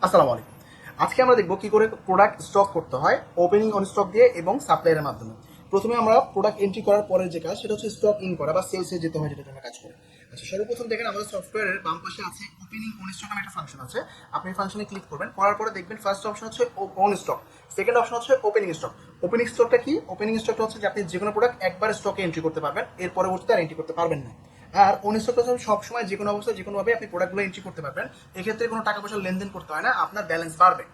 আসসালামু আলাইকুম। আজকে আমরা দেখব কি করে প্রোডাক্ট স্টক করতে হয় ওপেনিং অন স্টক দিয়ে এবং সাপ্লায়ারের মাধ্যমে। প্রথমে আমরা প্রোডাক্ট এন্ট্রি করার পরের যে কাজ সেটা হচ্ছে স্টক ইন করা বা সেলসে যেতে হয়, যেটা আমরা কাজ করি। আচ্ছা, সর্বপ্রথম দেখেন আমাদের সফটওয়্যারের বাম পাশে আছে ওপেনিং অন স্টক নামে একটা ফাংশন আছে। আপনি এই ফাংশনে ক্লিক করবেন, করার পরে দেখবেন ফার্স্ট অপশন হচ্ছে অন স্টক, সেকেন্ড অপশন হচ্ছে ওপেনিং স্টক। ওপেনিং স্টকটা কি? ওপেনিং স্টকটা হচ্ছে যে আপনি যে কোনো প্রোডাক্ট একবার স্টকে এন্ট্রি করতে পারবেন, এর পরবর্তীতে আর এন্ট্রি করতে পারবেন না। আর অন স্টকটা হচ্ছে সবসময় যে কোনো অবস্থায় যে কোনোভাবে আপনি প্রোডাক্টগুলো এন্ট্রি করতে পারবেন, এক্ষেত্রে কোনো টাকা পয়সা লেনদেন করতে হয় না, আপনার ব্যালেন্স বাড়বে।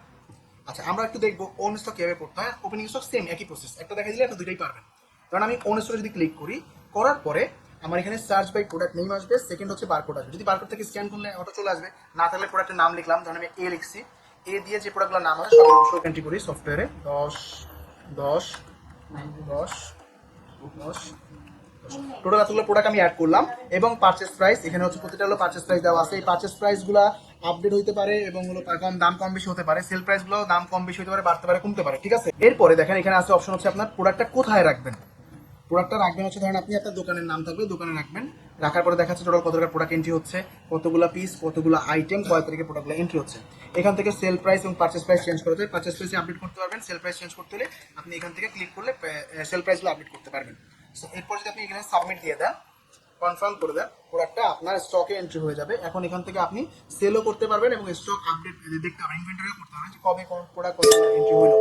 আচ্ছা, আমরা একটু দেখবো ওন স্টক কিভাবে করতে হয়। ওপেনিং স্টক সেম একই প্রসেস, একটা দেখা দিলে একটা দুইটাই পারবেন। কারণ আমি ওন স্টকে যদি ক্লিক করি, করার পরে আমার এখানে সার্চ বাই প্রোডাক্ট নেম আসবে, সেকেন্ড হচ্ছে বারকোড আসবে। যদি বারকোড থেকে স্ক্যান করলে অটো চলে আসবে, না থাকলে প্রোডাক্টের নাম লিখলাম, ধরুন আমি এ লিখছি, এ দিয়ে যে প্রোডাক্টগুলোর নাম আছে সব অবশ্যই এন্ট্রি করি সফটওয়্যারে। 10 10 10 10 টোটাল এতগুলো প্রোডাক্ট আমি অ্যাড করলাম এবং পারচেস প্রাইস এখানে হচ্ছে প্রতিটা হলো পারচেস প্রাইস দেওয়া আছে। এই পারচেস প্রাইসগুলো আপডেট হতে পারে এবং হলো দাম কম বেশি হতে পারে। সেল প্রাইসগুলো দাম কম বেশি হতে পারে, বাড়তে পারে, কমতে পারে, ঠিক আছে। এরপরে দেখেন এখানে আছে অপশন হচ্ছে আপনার প্রোডাক্টটা কোথায় রাখবেন। প্রোডাক্টটা রাখবেন হচ্ছে, ধরেন আপনি একটা দোকানের নাম থাকবে, দোকানে রাখবেন। রাখার পরে দেখাচ্ছে টোটাল কত টাকা প্রোডাক্ট এন্ট্রি হচ্ছে, কতগুলো পিস, কতগুলো আইটেম, কয় তারিখে প্রোডাক্টগুলো এন্ট্রি হচ্ছে। এখান থেকে সেল প্রাইস এবং পারচেস প্রাইস চেঞ্জ করতে হয়। পারচেস প্রাইসে আপডেট করতে পারবেন, সেল প্রাইস চেঞ্জ করতে হলে আপনি এখান থেকে ক্লিক করলে সেল প্রাইসগুলো আপডেট করতে পারবেন। সো এরপর যদি আপনি এখানে সাবমিট দিয়ে দেন, কনফার্ম করে দেন, প্রোডাক্টটা আপনার স্টকে এন্ট্রি হয়ে যাবে। এখন এখান থেকে আপনি সেলও করতে পারবেন এবং স্টক আপডেট দেখতে পারবেন, ইনভেন্টরিও করতে পারবেন যে কবে কোন প্রোডাক্ট কত এন্ট্রি হলো।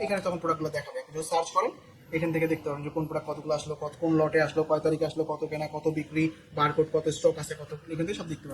এখানে তখন প্রোডাক্টগুলো দেখাবে। আপনি যদি সার্চ করেন এখান থেকে দেখতে পারেন যে কোন প্রোডাক্ট কতগুলো আসলো, কত কোন লটে আসলো, কয় তারিখে আসলো, কত কেনা, কত বিক্রি, বারকোড, কত স্টক আছে, কত, এখান থেকে সব দেখতে পারেন।